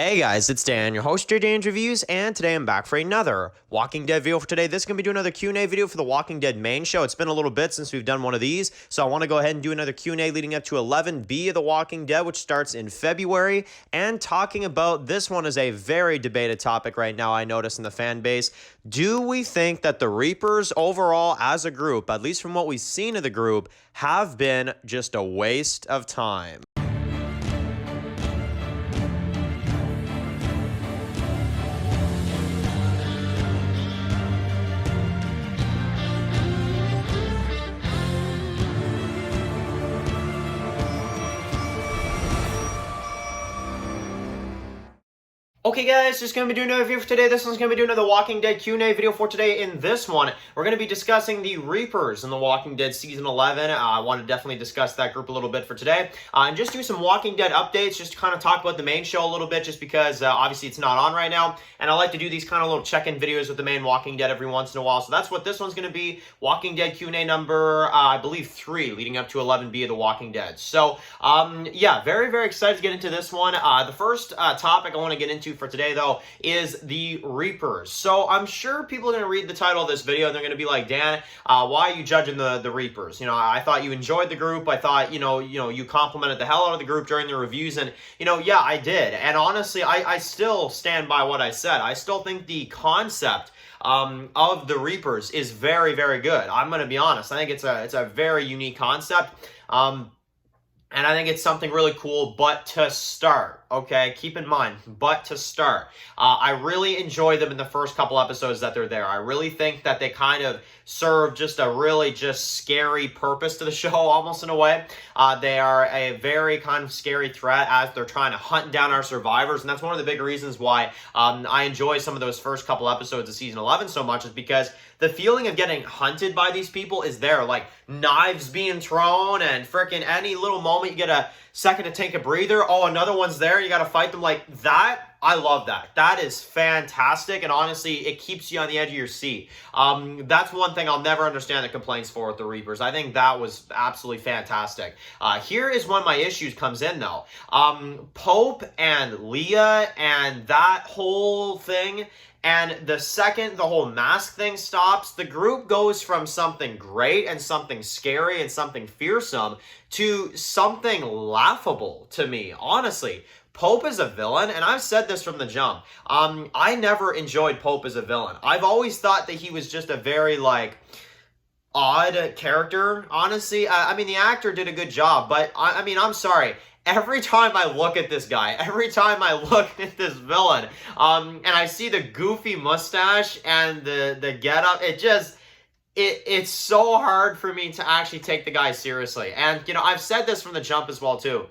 Hey guys, it's Dan, your host of Dan's Reviews, and today I'm back for another Walking Dead video for today. This is going to be doing another Q&A video for the Walking Dead main show. It's been a little bit since we've done one of these, so I want to go ahead and do another Q&A leading up to 11B of the Walking Dead, which starts in February, and talking about this one is a very debated topic right now, I notice in the fan base. Do we think that the Reapers overall as a group, at least from what we've seen of the group, have been just a waste of time? Okay guys, just going to be doing another video for today. This one's going to be doing another Walking Dead Q&A video for today. In this one, we're going to be discussing the Reapers in the Walking Dead Season 11. I want to definitely discuss that group a little bit for today. And just do some Walking Dead updates, just to kind of talk about the main show a little bit, just because obviously it's not on right now. And I like to do these kind of little check-in videos with the main Walking Dead every once in a while. So that's what this one's going to be. Walking Dead Q&A number, I believe, 3, leading up to 11B of the Walking Dead. So, yeah, very, very excited to get into this one. The first topic I want to get into for today, though, is the Reapers. So I'm sure people are going to read the title of this video and they're going to be like, Dan, why are you judging the Reapers? You know, I thought you enjoyed the group. I thought, you complimented the hell out of the group during the reviews. And, yeah, I did. And honestly, I still stand by what I said. I still think the concept of the Reapers is very, very good. I'm going to be honest. I think it's a very unique concept. And I think it's something really cool, but to start, okay, keep in mind, but to start, I really enjoy them in the first couple episodes that they're there. I really think that they kind of serve just a really just scary purpose to the show, almost in a way. They are a very kind of scary threat as they're trying to hunt down our survivors, and that's one of the big reasons why I enjoy some of those first couple episodes of Season 11 so much, is because the feeling of getting hunted by these people is there, like knives being thrown and freaking any little moment you get a second to take a breather, oh, another one's there, you got to fight them like that. I love that. That is fantastic, and honestly, it keeps you on the edge of your seat. That's one thing I'll never understand the complaints for with the Reapers. I think that was absolutely fantastic. Here is when my issues comes in, though. Pope and Leah and that whole thing, and the second the whole mask thing stops, the group goes from something great and something scary and something fearsome to something laughable to me, honestly. Pope is a villain, and I've said this from the jump. I never enjoyed Pope as a villain. I've always thought that he was just a very, odd character, honestly. I mean, the actor did a good job, but, I'm sorry. Every time I look at this guy, every time I look at this villain, and I see the goofy mustache and the getup, it's so hard for me to actually take the guy seriously. And, I've said this from the jump as well, too.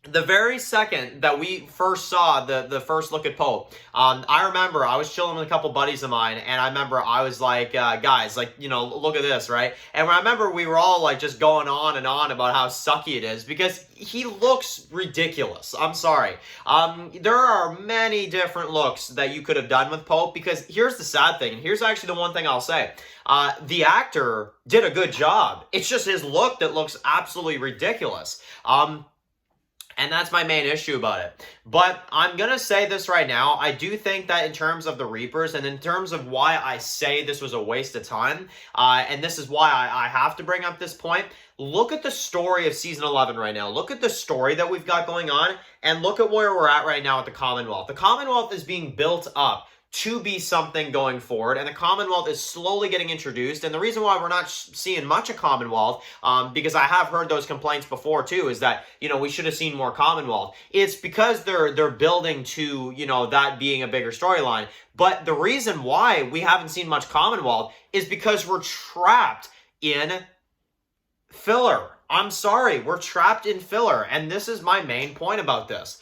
The very second that we first saw the first look at Pope, I remember I was chilling with a couple buddies of mine, and I remember I was like, guys, look at this, right? And I remember we were all just going on and on about how sucky it is, because he looks ridiculous. I'm sorry. There are many different looks that you could have done with Pope, because here's the sad thing, and here's actually the one thing I'll say. The actor did a good job. It's just his look that looks absolutely ridiculous. And that's my main issue about it. But I'm going to say this right now. I do think that in terms of the Reapers, and in terms of why I say this was a waste of time, and this is why I have to bring up this point, look at the story of Season 11 right now. Look at the story that we've got going on, and look at where we're at right now at the Commonwealth. The Commonwealth is being built up to be something going forward, and the Commonwealth is slowly getting introduced. And the reason why we're not seeing much of Commonwealth, because I have heard those complaints before too, is that, we should have seen more Commonwealth. It's because they're building to, that being a bigger storyline. But the reason why we haven't seen much Commonwealth is because we're trapped in filler. I'm sorry, we're trapped in filler, and this is my main point about this.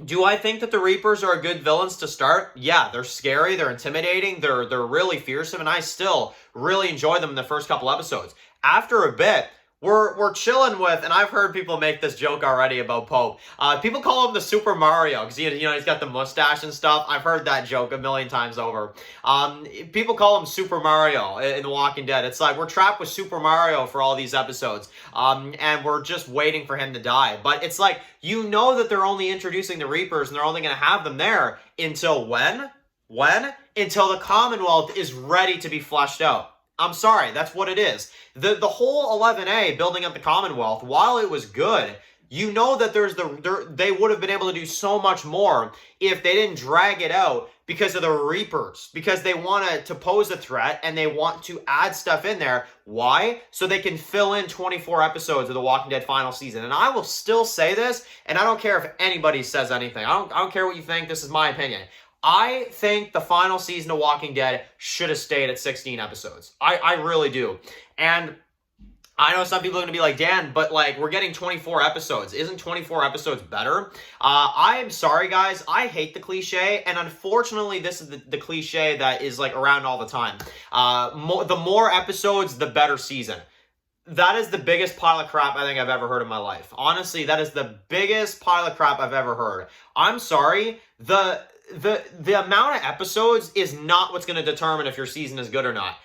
Do I think that the Reapers are good villains to start? Yeah, they're scary, they're intimidating, they're really fearsome, and I still really enjoy them in the first couple episodes. After a bit, we're chilling with, and I've heard people make this joke already about Pope. People call him the Super Mario because he's got the mustache and stuff. I've heard that joke a million times over. People call him Super Mario in The Walking Dead. It's like we're trapped with Super Mario for all these episodes, and we're just waiting for him to die. But it's like that they're only introducing the Reapers, and they're only going to have them there until when? Until the Commonwealth is ready to be fleshed out. I'm sorry, that's what it is. The whole 11A building up the Commonwealth, while it was good, that they would have been able to do so much more if they didn't drag it out because of the Reapers, because they want to pose a threat and they want to add stuff in there. Why? So they can fill in 24 episodes of The Walking Dead final season. And I will still say this, and I don't care if anybody says anything. I don't care what you think. This is my opinion. I think the final season of Walking Dead should have stayed at 16 episodes. I really do. And I know some people are going to be like, Dan, but like we're getting 24 episodes. Isn't 24 episodes better? I am sorry, guys. I hate the cliche. And unfortunately, this is the cliche that is like around all the time. The more episodes, the better season. That is the biggest pile of crap I think I've ever heard in my life. Honestly, that is the biggest pile of crap I've ever heard. I'm sorry. The amount of episodes is not what's going to determine if your season is good or not.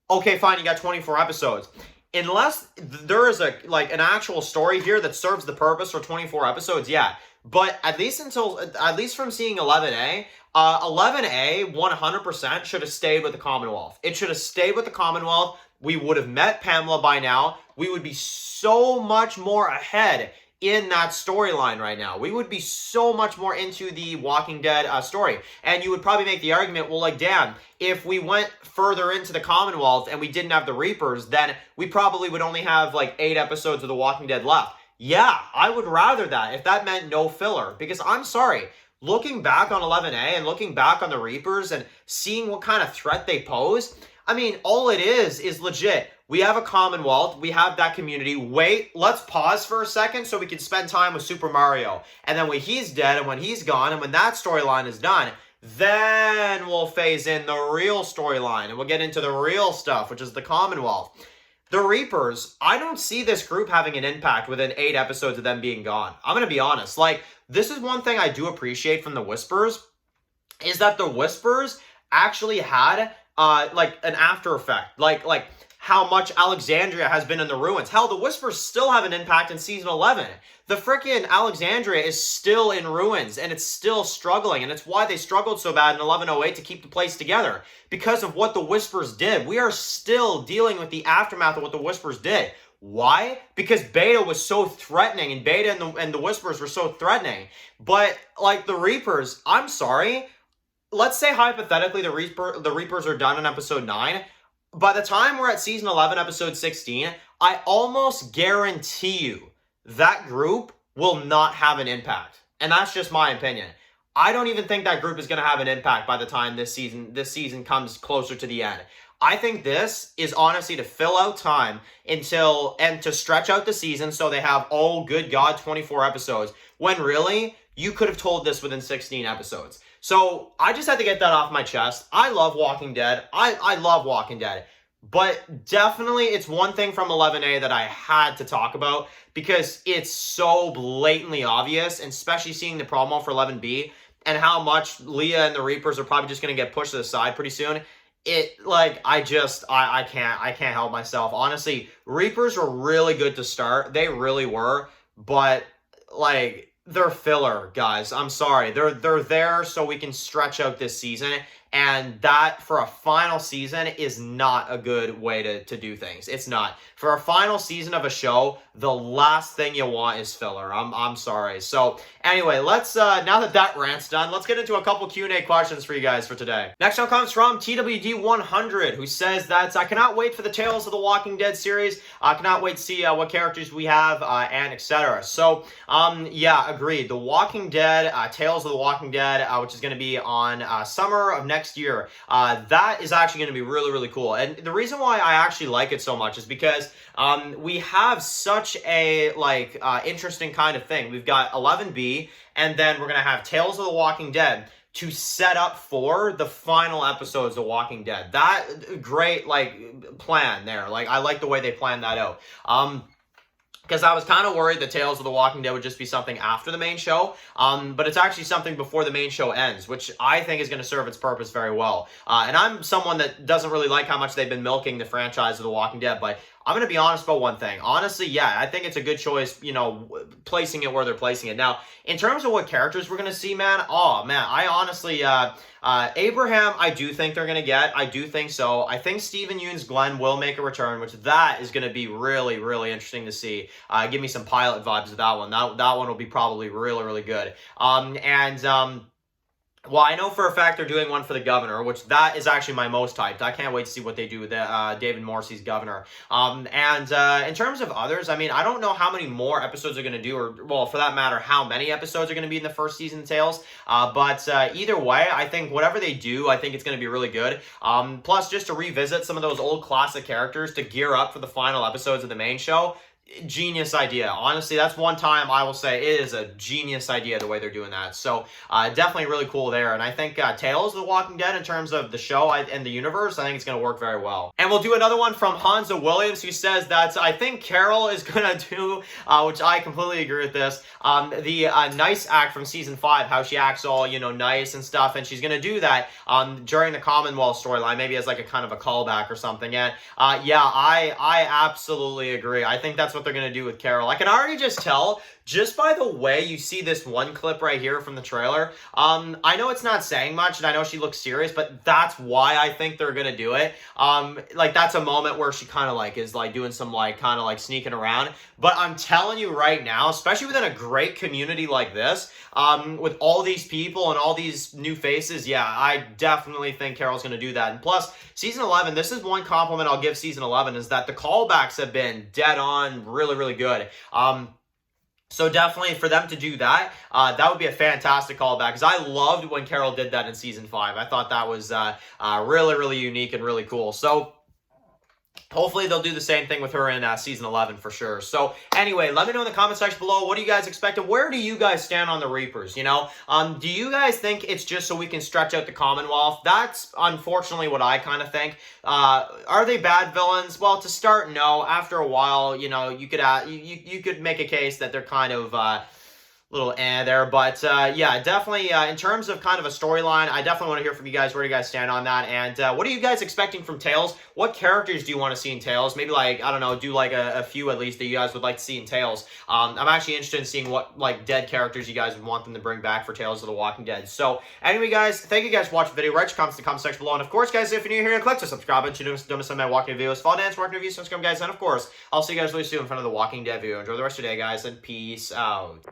Okay, fine, you got 24 episodes. Unless there is an actual story here that serves the purpose for 24 episodes, yeah. But at least from seeing 11A, 11A 100% should have stayed with the Commonwealth. It should have stayed with the Commonwealth. We would have met Pamela by now. We would be so much more ahead in that storyline right now. We would be so much more into the Walking Dead story. And you would probably make the argument, well, like, Dan, if we went further into the Commonwealth and we didn't have the Reapers, then we probably would only have like 8 episodes of The Walking Dead left. Yeah, I would rather that if that meant no filler. Because I'm sorry, looking back on 11A and looking back on the Reapers and seeing what kind of threat they pose, I mean, all it is legit. We have a Commonwealth. We have that community. Wait, let's pause for a second so we can spend time with Super Mario. And then when he's dead and when he's gone and when that storyline is done, then we'll phase in the real storyline and we'll get into the real stuff, which is the Commonwealth. The Reapers, I don't see this group having an impact within 8 episodes of them being gone. I'm going to be honest. Like, this is one thing I do appreciate from the Whispers, is that the Whispers actually had like an after effect. Like how much Alexandria has been in the ruins. Hell, the Whispers still have an impact in season 11. The frickin' Alexandria is still in ruins, and it's still struggling, and it's why they struggled so bad in 1108 to keep the place together. Because of what the Whispers did. We are still dealing with the aftermath of what the Whispers did. Why? Because Beta was so threatening, and Beta and the Whispers were so threatening. But, like, the Reapers, I'm sorry, let's say hypothetically the Reapers are done in episode 9. By the time we're at season 11, episode 16, I almost guarantee you that group will not have an impact. And that's just my opinion. I don't even think that group is going to have an impact by the time this season comes closer to the end. I think this is honestly to fill out time and to stretch out the season so they have, oh good God, 24 episodes. When really, you could have told this within 16 episodes. So I just had to get that off my chest. I love Walking Dead. I love Walking Dead. But definitely it's one thing from 11A that I had to talk about because it's so blatantly obvious, and especially seeing the promo for 11B and how much Leah and the Reapers are probably just going to get pushed to the side pretty soon. I can't help myself. Honestly, Reapers were really good to start. They really were. But, like, they're filler, guys. I'm sorry. They're there so we can stretch out this season. And that, for a final season, is not a good way to do things. It's not. For a final season of a show, the last thing you want is filler. I'm sorry. So, anyway, let's, now that rant's done, let's get into a couple Q&A questions for you guys for today. Next one comes from TWD100, who says that, I cannot wait for the Tales of the Walking Dead series. I cannot wait to see what characters we have, and etc. So, yeah, agreed. The Walking Dead, Tales of the Walking Dead, which is going to be on summer of next year, that is actually going to be really, really cool. And the reason why I actually like it so much is because we have such a interesting kind of thing. We've got 11B, and then we're going to have Tales of the Walking Dead to set up for the final episodes of Walking Dead. That great plan there. I like the way they planned that out. because I was kind of worried that Tales of the Walking Dead would just be something after the main show, but it's actually something before the main show ends, which I think is going to serve its purpose very well. And I'm someone that doesn't really like how much they've been milking the franchise of The Walking Dead, but I'm going to be honest about one thing. Honestly, yeah, I think it's a good choice, you know, placing it where they're placing it. Now, in terms of what characters we're going to see, man, oh, man, I honestly, Abraham, I do think they're going to get. I do think so. I think Stephen Yeun's Glenn will make a return, which that is going to be really, really interesting to see. Give me some pilot vibes of that one. That one will be probably really, really good. Well, I know for a fact they're doing one for the governor, which that is actually my most hyped. I can't wait to see what they do with David Morrissey's governor. In terms of others, I mean, I don't know how many more episodes they're going to do, or, well, for that matter, how many episodes are going to be in the first season of Tales. But either way, I think whatever they do, I think it's going to be really good. Plus, just to revisit some of those old classic characters to gear up for the final episodes of the main show. Genius idea. Honestly, that's one time I will say it is a genius idea the way they're doing that. So definitely really cool there. And I think Tales of the Walking Dead, in terms of the show and the universe, I think it's going to work very well. And we'll do another one from Hansa Williams, who says that I think Carol is going to do, which I completely agree with this, the nice act from season 5, how she acts all, you know, nice and stuff. And she's going to do that during the Commonwealth storyline, maybe as like a kind of a callback or something. And yeah, I absolutely agree. I think that's what they're going to do with Carol. I can already just tell, just by the way you see this one clip right here from the trailer. I know it's not saying much, and I know she looks serious, but that's why I think they're going to do it. Like, that's a moment where she kind of like is like doing some like kind of like sneaking around. But I'm telling you right now, especially within a great community like this, with all these people and all these new faces, yeah, I definitely think Carol's going to do that. And plus, season 11, this is one compliment I'll give season 11, is that the callbacks have been dead on, really, really good. So definitely for them to do that, that would be a fantastic callback, because I loved when Carol did that in season 5. I thought that was really, really unique and really cool. So hopefully they'll do the same thing with her in season 11 for sure. So anyway, let me know in the comment section below, what do you guys expect, and where do you guys stand on the Reapers, you know? Do you guys think it's just so we can stretch out the Commonwealth? That's unfortunately what I kind of think. Are they bad villains? Well, to start, no. After a while, you know, you could make a case that they're kind of little there, but yeah, definitely in terms of kind of a storyline, I definitely want to hear from you guys. Where do you guys stand on that? And what are you guys expecting from Tales? What characters do you want to see in Tales? Maybe like, I don't know, do like a few at least that you guys would like to see in Tales. I'm actually interested in seeing what like dead characters you guys would want them to bring back for Tales of the Walking Dead. So anyway, guys, thank you guys for watching the video. Write your comments in the comment section below, and of course, guys, if you're new here, click the subscribe button. Don't miss my walking videos, fall dance, working reviews, subscribe, guys, and of course, I'll see you guys really soon in front of the Walking Dead video. Enjoy the rest of your day, guys, and peace out.